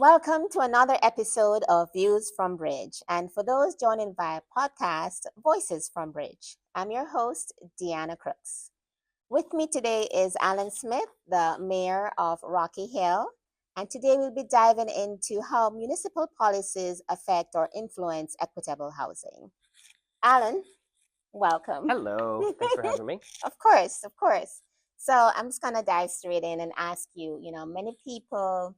Welcome to another episode of Views from Bridge. And for those joining via podcast, Voices from Bridge. I'm your host, Deanna Crooks. With me today is Allan Smith, the mayor of Rocky Hill. And today we'll be diving into how municipal policies affect or influence equitable housing. Allan, welcome. Hello, thanks for having me. Of course, of course. So I'm just going to dive straight in and ask you, many people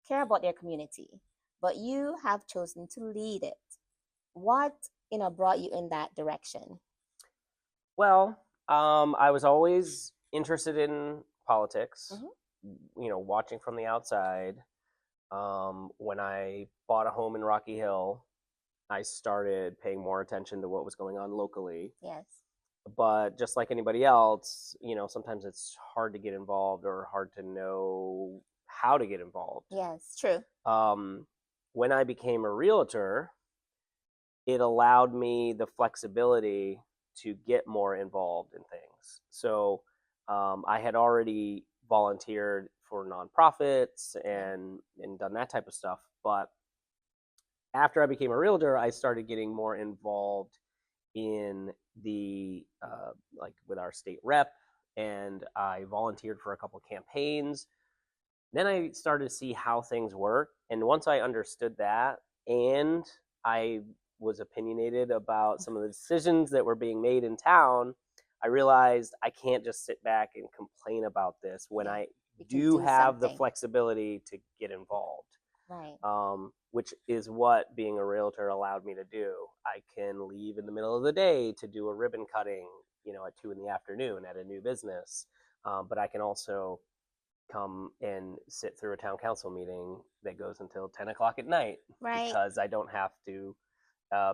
care about their community, but you have chosen to lead it. What, brought you in that direction? Well, I was always interested in politics, watching from the outside. When I bought a home in Rocky Hill, I started paying more attention to what was going on locally. Yes. But just like anybody else, sometimes it's hard to get involved or hard to know how to get involved. Yes, true. When I became a realtor, it allowed me the flexibility to get more involved in things. So I had already volunteered for nonprofits and done that type of stuff. But after I became a realtor, I started getting more involved in the with our state rep, and I volunteered for a couple campaigns. Then I started to see how things work, and once I understood that, and I was opinionated about some of the decisions that were being made in town, I realized I can't just sit back and complain about this when I do have the flexibility to get involved. Right. Which is what being a realtor allowed me to do. I can leave in the middle of the day to do a ribbon cutting, at 2 p.m. at a new business. But I can also come and sit through a town council meeting that goes until 10 o'clock at night. Right. Because I don't have to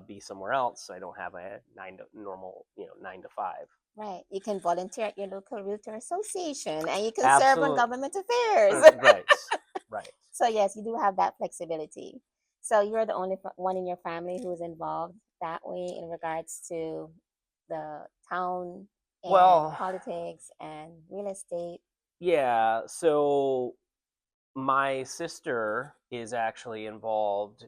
be somewhere else. I don't have a 9 to 5. Right. You can volunteer at your local realtor association, and you can Absolutely. serve on government affairs. Right. So yes, you do have that flexibility. So you're the only one in your family who is involved that way in regards to the town and politics and real estate. Yeah. So my sister is actually involved.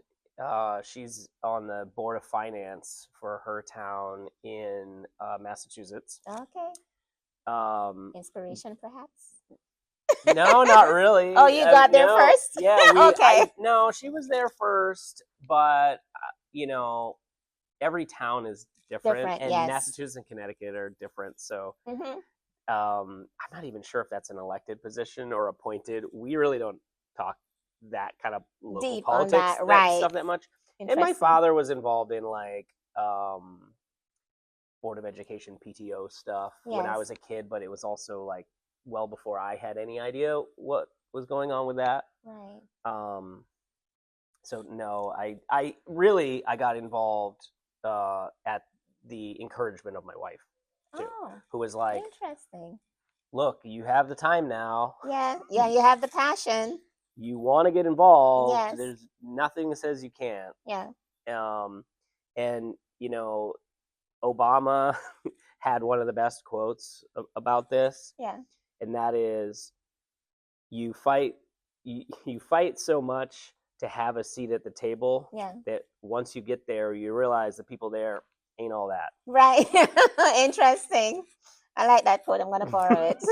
She's on the board of finance for her town in Massachusetts. Okay. Inspiration, perhaps? No, not really. Oh, you got there first? Yeah. Okay. No, she was there first, but every town is different, and yes. Massachusetts and Connecticut are different. So I'm not even sure if that's an elected position or appointed. We really don't talk that kind of local deep politics on that, right. stuff that much. And my father was involved in Board of Education PTO stuff when I was a kid, but it was also well before I had any idea what was going on with that. Right. So no, I got involved at the encouragement of my wife too, who was like, interesting. Look, you have the time now. Yeah, you have the passion. You want to get involved. Yes. There's nothing that says you can't. Yeah. And Obama had one of the best quotes about this. Yeah. And that is, you fight so much to have a seat at the table that once you get there, you realize the people there ain't all that. Right. Interesting. I like that quote. I'm going to borrow it.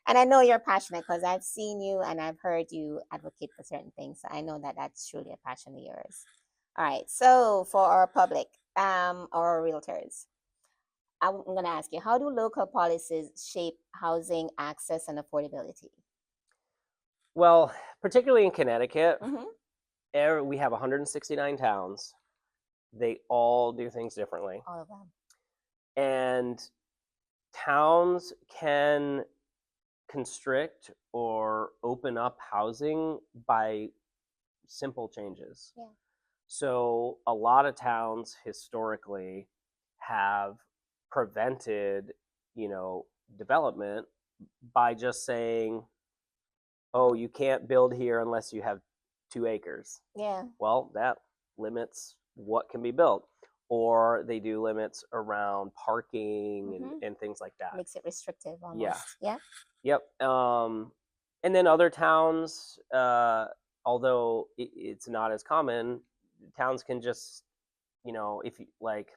And I know you're passionate because I've seen you and I've heard you advocate for certain things. So I know that that's truly a passion of yours. All right. So for our public, our realtors, I'm going to ask you, how do local policies shape housing access and affordability? Well, particularly in Connecticut, we have 169 towns. They all do things differently. All of them. And towns can constrict or open up housing by simple changes. Yeah. So a lot of towns historically have prevented, development by just saying, oh, you can't build here unless you have 2 acres. Yeah. Well, that limits what can be built. Or they do limits around parking and things like that. Makes it restrictive almost. Yeah. Yep. And then other towns although it's not as common, towns can just, if you like,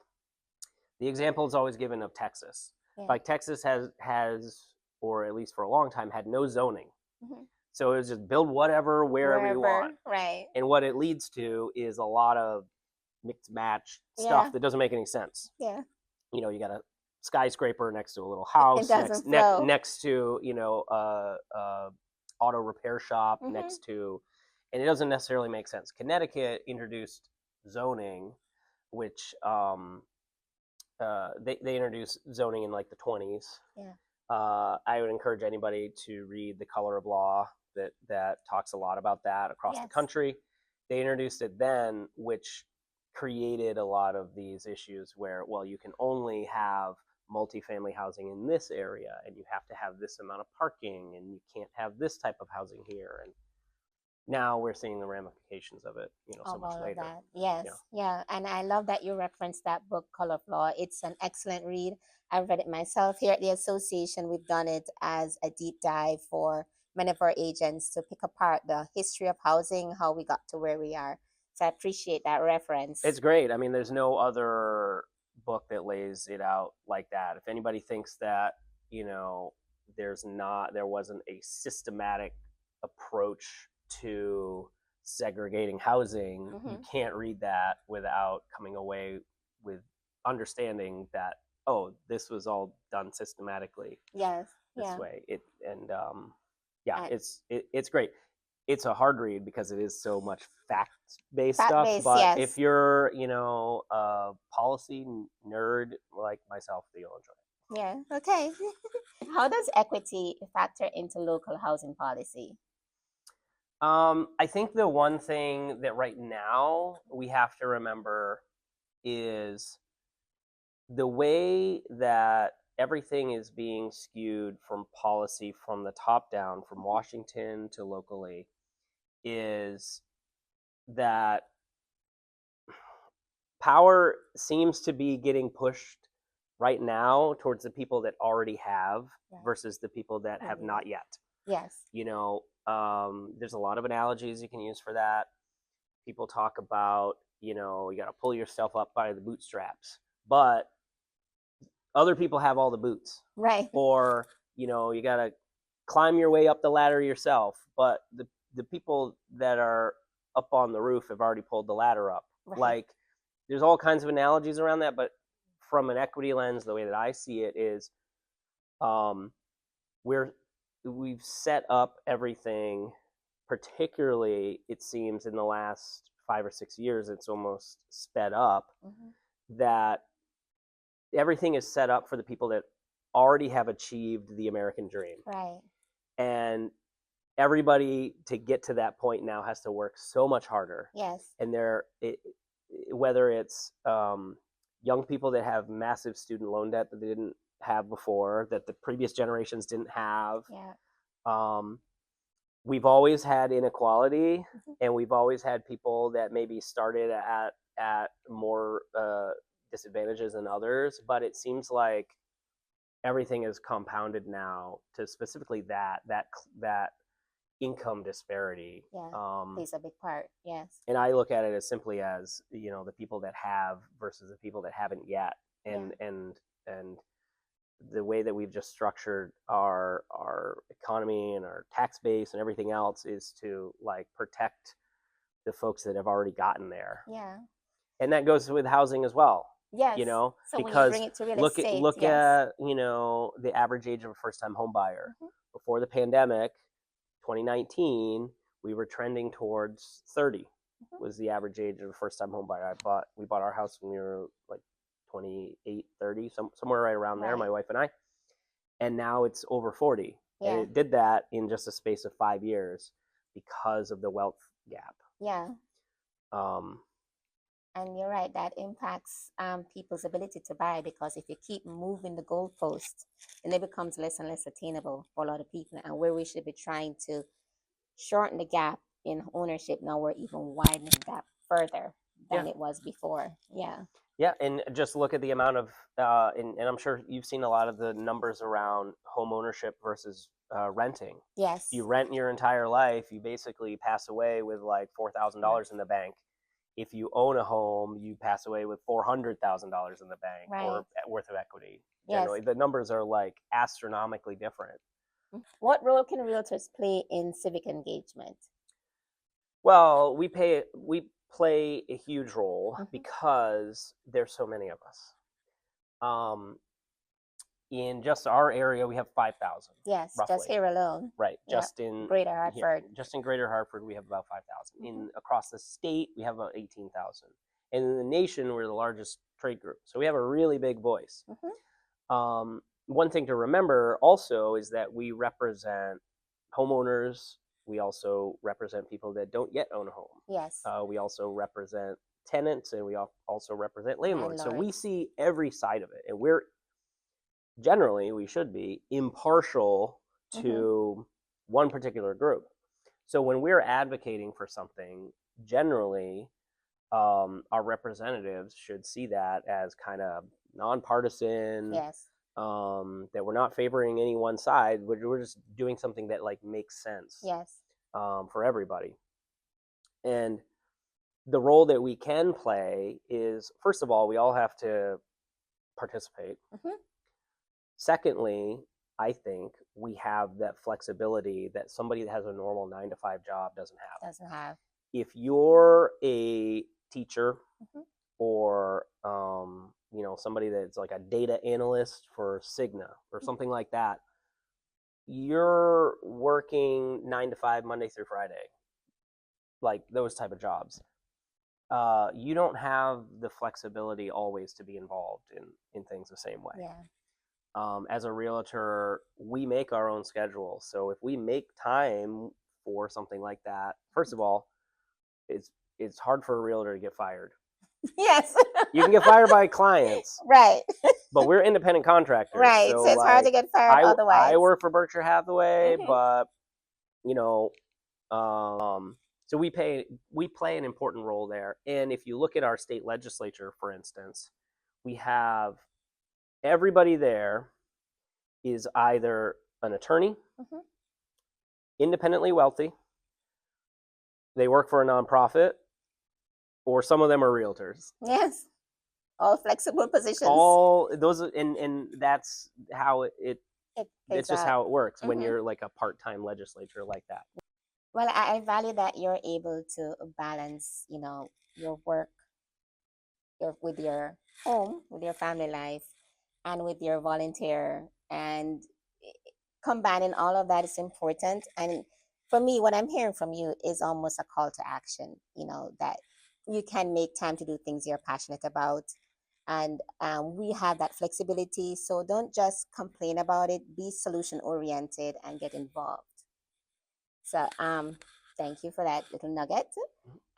the example is always given of Texas. Yeah. Like Texas has, or at least for a long time, had no zoning. Mm-hmm. So it was just build whatever, wherever you want. Right. And what it leads to is a lot of mixed match stuff that doesn't make any sense. Yeah. You got a skyscraper next to a little house, next to, auto repair shop, next to, and it doesn't necessarily make sense. Connecticut introduced zoning, which they introduced zoning in like the 20s. Yeah. I would encourage anybody to read The Color of Law that talks a lot about that across the country. They introduced it then, which created a lot of these issues where, well, you can only have multifamily housing in this area, and you have to have this amount of parking, and you can't have this type of housing here. And now we're seeing the ramifications of it, so much later. That. Yes, yeah. And I love that you referenced that book, Color of Law. It's an excellent read. I've read it myself. Here at the association, we've done it as a deep dive for many of our agents to pick apart the history of housing, how we got to where we are. So I appreciate that reference. It's great. I mean, there's no other book that lays it out like that. If anybody thinks that, there wasn't a systematic approach to segregating housing, you can't read that without coming away with understanding that, this was all done systematically. Yes. This way. It's great. It's a hard read because it is so much fact-based stuff. But if you're, a policy nerd like myself, you'll enjoy it. Yeah. Okay. How does equity factor into local housing policy? I think the one thing that right now we have to remember is the way that everything is being skewed from policy from the top down, from Washington to locally, is that power seems to be getting pushed right now towards the people that already have versus the people that have not yet. Yes. There's a lot of analogies you can use for that. People talk about, you got to pull yourself up by the bootstraps, but other people have all the boots. Right. Or, you got to climb your way up the ladder yourself, but the people that are up on the roof have already pulled the ladder up. Right. Like, there's all kinds of analogies around that, but from an equity lens, the way that I see it is, we've set up everything, particularly it seems in the last 5 or 6 years, it's almost sped up, that everything is set up for the people that already have achieved the American dream. Right. And everybody to get to that point now has to work so much harder. Yes. And whether it's young people that have massive student loan debt that they didn't have before, that the previous generations didn't have. Yeah. We've always had inequality, and we've always had people that maybe started at more disadvantages than others, but it seems like everything is compounded now to specifically that income disparity. Plays a big part. Yes. And I look at it as simply as, the people that have versus the people that haven't yet, and the way that we've just structured our economy and our tax base and everything else is to protect the folks that have already gotten there. Yeah. And that goes with housing as well. Yes. So because when you bring it to real estate, look at the average age of a first-time home buyer. Before the pandemic, 2019, we were trending towards 30 was the average age of a first-time home buyer. We bought our house when we were 28, 30, somewhere right around there, my wife and I. And now it's over 40. Yeah. And it did that in just a space of 5 years because of the wealth gap. Yeah. And you're right, that impacts people's ability to buy, because if you keep moving the goalposts, then it becomes less and less attainable for a lot of people. And where we should be trying to shorten the gap in ownership, now we're even widening that further than it was before. Yeah. Yeah, and just look at the amount of, and I'm sure you've seen a lot of the numbers around home ownership versus renting. Yes. If you rent your entire life, you basically pass away with like $4,000 in the bank. If you own a home, you pass away with $400,000 in the bank or worth of equity. Generally, the numbers are like astronomically different. What role can realtors play in civic engagement? Well, we play a huge role because there's so many of us. In just our area, we have 5,000. Yes, roughly. just here alone. Right, just in Greater Hartford. Just in Greater Hartford, we have about 5,000. In across the state, we have about 18,000. And in the nation, we're the largest trade group, so we have a really big voice. One thing to remember also is that we represent homeowners. We also represent people that don't yet own a home. Yes. We also represent tenants, and we also represent landlords. So we see every side of it, and we should be impartial to one particular group. So when we're advocating for something, generally, our representatives should see that as kind of nonpartisan. Yes. That we're not favoring any one side. We're just doing something that like makes sense. Yes. For everybody. And the role that we can play is, first of all, we all have to participate. Secondly, I think we have that flexibility that somebody that has a normal 9-to-5 job doesn't have. If you're a teacher or somebody that's like a data analyst for Cigna or something like that, you're working 9-to-5 Monday through Friday, like those type of jobs. You don't have the flexibility always to be involved in things the same way. As a realtor, we make our own schedule. So if we make time for something like that, first of all, it's hard for a realtor to get fired. Yes. You can get fired by clients. Right. But we're independent contractors. Right. So it's hard to get fired otherwise. I work for Berkshire Hathaway, but so we play an important role there. And if you look at our state legislature, for instance, we have everybody there is either an attorney, independently wealthy, they work for a nonprofit, or some of them are realtors. Yes. All flexible positions. All those, and that's how it's just how it works when you're like a part-time legislature like that. Well, I value that you're able to balance, your work, with your home, with your family life, and with your volunteer, and combining all of that is important. And for me, what I'm hearing from you is almost a call to action, that you can make time to do things you're passionate about. And we have that flexibility. So don't just complain about it, be solution oriented and get involved. So thank you for that little nugget.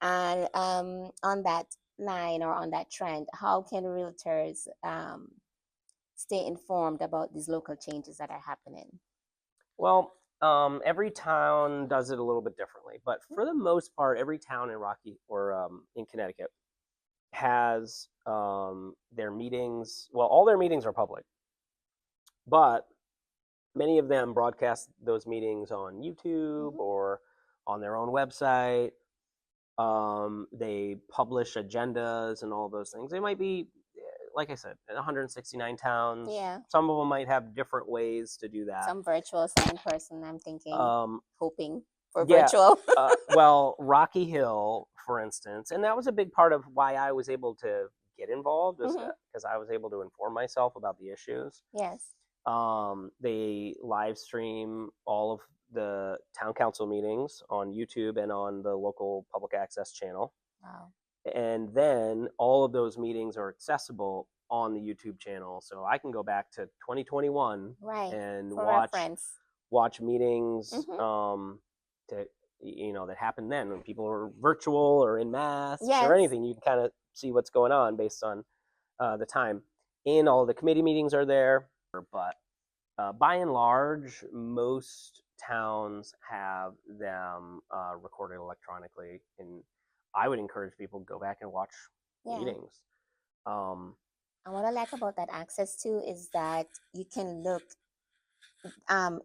And on that line or on that trend, how can realtors stay informed about these local changes that are happening? Well, every town does it a little bit differently, but for the most part, every town in Rocky or in Connecticut has their meetings. Well, all their meetings are public, but many of them broadcast those meetings on YouTube or on their own website. They publish agendas and all those things. They might be, like I said, 169 towns. Yeah. Some of them might have different ways to do that. Some virtual, some in person, I'm thinking, hoping for virtual. Well, Rocky Hill, for instance, and that was a big part of why I was able to get involved, because I was able to inform myself about the issues. Yes. They live stream all of the town council meetings on YouTube and on the local public access channel. Wow. And then all of those meetings are accessible on the YouTube channel. So I can go back to 2021 and watch meetings that happened then when people were virtual or in masks or anything. You can kind of see what's going on based on the time. And all the committee meetings are there. But by and large, most towns have them recorded electronically. And I would encourage people to go back and watch meetings. And what I like about that access too is that you can look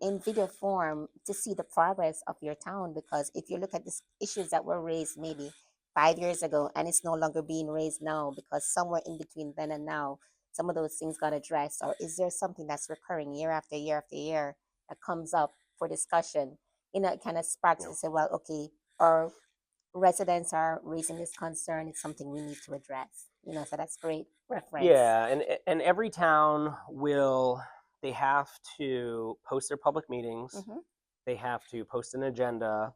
in video form to see the progress of your town, because if you look at the issues that were raised maybe 5 years ago and it's no longer being raised now because somewhere in between then and now some of those things got addressed, or is there something that's recurring year after year after year that comes up for discussion, it kind of sparks to say, well, okay, our residents are raising this concern, it's something we need to address, so that's great reference. Yeah, and every town they have to post their public meetings. Mm-hmm. They have to post an agenda,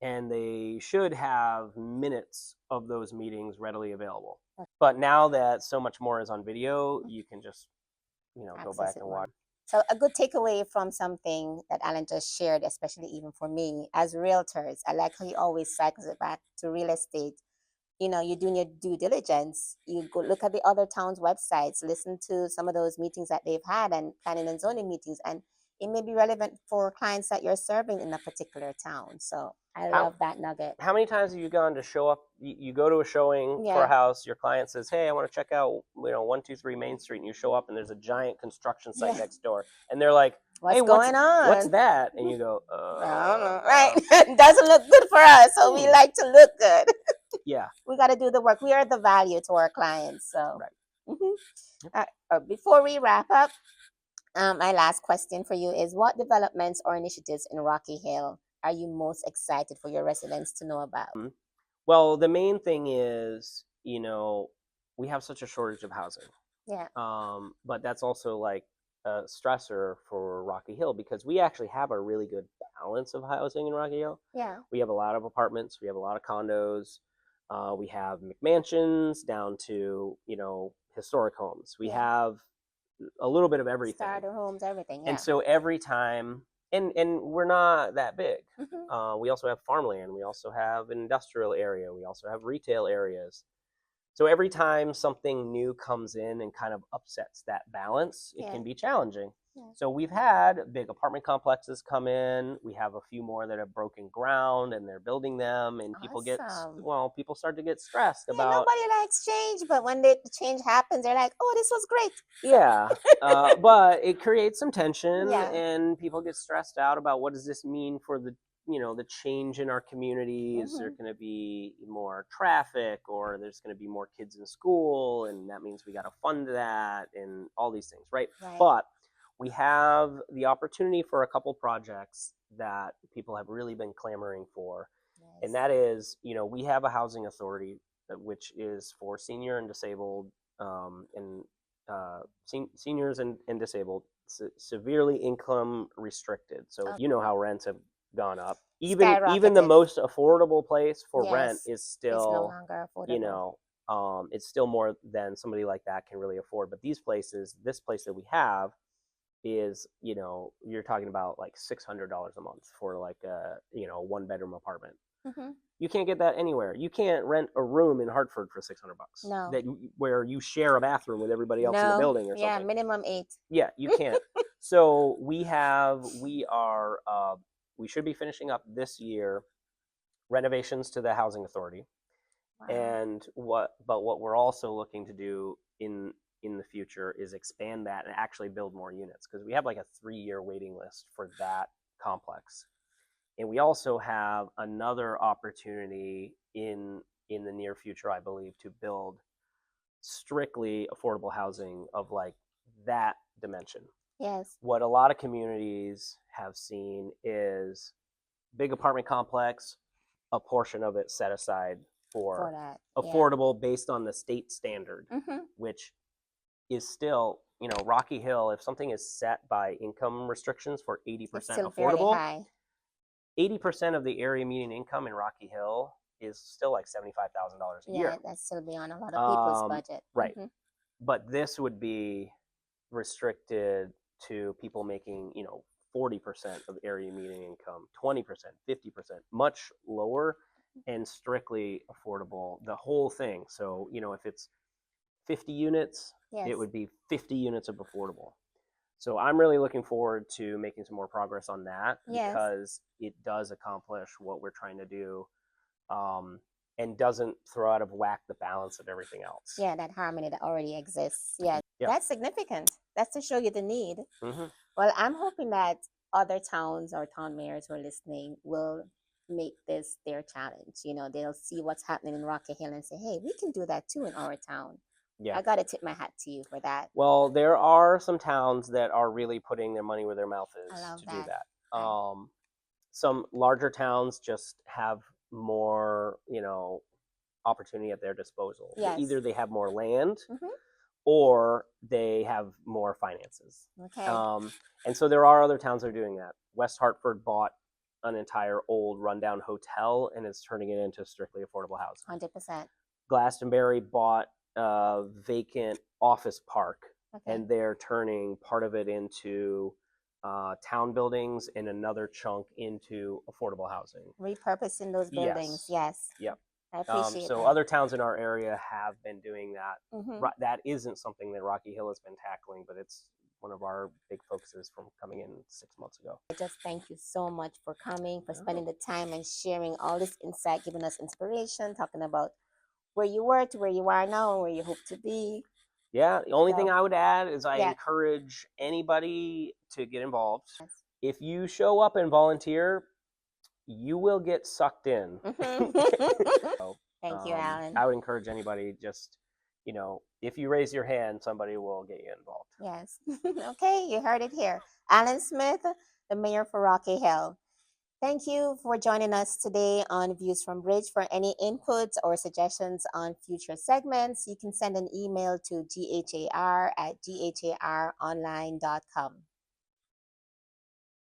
and they should have minutes of those meetings readily available. Okay. But now that so much more is on video, you can just go back and watch. So a good takeaway from something that Allan just shared, especially even for me as realtors, I like how he always cycles it back to real estate. You're doing your due diligence. You go look at the other towns' websites, listen to some of those meetings that they've had and planning and zoning meetings, and it may be relevant for clients that you're serving in a particular town. So I love that nugget. How many times have you gone to show up? You go to a showing for a house. Your client says, "Hey, I want to check out 123 Main Street," and you show up, and there's a giant construction site next door, and they're like, What's going on? What's that? And you go, I don't know. Right? It doesn't look good for us, so we like to look good. Yeah. We got to do the work. We are the value to our clients. So, right. Mm-hmm. Before we wrap up, my last question for you is, what developments or initiatives in Rocky Hill are you most excited for your residents to know about? Well, the main thing is, we have such a shortage of housing. Yeah. But that's also like a stressor for Rocky Hill, because we actually have a really good balance of housing in Rocky Hill. Yeah. We have a lot of apartments. We have a lot of condos. We have McMansions down to, historic homes. We have a little bit of everything. Starter homes, everything. Yeah. And so every time, and we're not that big. Mm-hmm. We also have farmland. We also have an industrial area. We also have retail areas. So every time something new comes in and kind of upsets that balance, it can be challenging. Yeah. So we've had big apartment complexes come in. We have a few more that have broken ground and they're building them, and people people start to get stressed about. Nobody likes change, but when the change happens, they're like, "Oh, this was great." Yeah, but it creates some tension, and people get stressed out about what does this mean for the change in our community. Mm-hmm. Is there going to be more traffic, or there's going to be more kids in school, and that means we got to fund that and all these things, right? But we have the opportunity for a couple projects that people have really been clamoring for. Nice. And that is, we have a housing authority which is for senior and disabled seniors and disabled, severely income restricted. So you know how rents have gone up. Even the most affordable place for rent is still, it's no longer affordable. it's still more than somebody like that can really afford. But this place that we have is, you're talking about like $600 a month for like a 1-bedroom apartment. Mm-hmm. You can't get that anywhere. You can't rent a room in Hartford for $600. No. Where you share a bathroom with everybody else in the building or something. Yeah, minimum 8. Yeah, you can't. So we should be finishing up this year renovations to the housing authority. Wow. And what we're also looking to do in the future is expand that and actually build more units, because we have like a 3-year waiting list for that complex. And we also have another opportunity in the near future, I believe, to build strictly affordable housing of like that dimension. Yes. What a lot of communities have seen is big apartment complex, a portion of it set aside for that, affordable based on the state standard, which is still, Rocky Hill, if something is set by income restrictions for 80% affordable, 80% of the area median income in Rocky Hill is still like $75,000 a year. Yeah, that's still beyond a lot of people's budget. Right. Mm-hmm. But this would be restricted to people making, 40% of area median income, 20%, 50%, much lower, and strictly affordable, the whole thing. So, if it's 50 units, it would be 50 units of affordable. So I'm really looking forward to making some more progress on that, because it does accomplish what we're trying to do. and doesn't throw out of whack the balance of everything else. Yeah, that harmony that already exists. Yeah, Yeah. that's significant. That's to show you the need. Mm-hmm. Well, I'm hoping that other towns or town mayors who are listening will make this their challenge. You know, they'll see what's happening in Rocky Hill and say, hey, we can do that too in our town. Yeah. I got to tip my hat to you for that. Well, there are some towns that are really putting their money where their mouth is I love to do that. that. Right. Some larger towns just have more, opportunity at their disposal. Yes. Either they have more land Mm-hmm. or they have more finances. Okay. And so there are other towns that are doing that. West Hartford bought an entire old rundown hotel and is turning it into strictly affordable housing. 100%. Glastonbury bought a vacant office park, Okay. and they're turning part of it into town buildings and another chunk into affordable housing. Repurposing those buildings. Yes. Yep. I appreciate so that. other towns in our area have been doing that. Mm-hmm. That isn't something that Rocky Hill has been tackling, but it's one of our big focuses from coming in 6 months ago. I just thank you so much for coming, for spending the time and sharing all this insight, giving us inspiration, talking about where you were to where you are now and where you hope to be. Yeah, the only So, thing I would add is I yeah. encourage anybody to get involved. Yes. If you show up and volunteer, you will get sucked in. Mm-hmm. Thank you, Allan. I would encourage anybody, just, if you raise your hand, somebody will get you involved. Yes. Okay, you heard it here. Allan Smith, the mayor for Rocky Hill. Thank you for joining us today on Views from Bridge. For any inputs or suggestions on future segments, you can send an email to ghar@gharonline.com.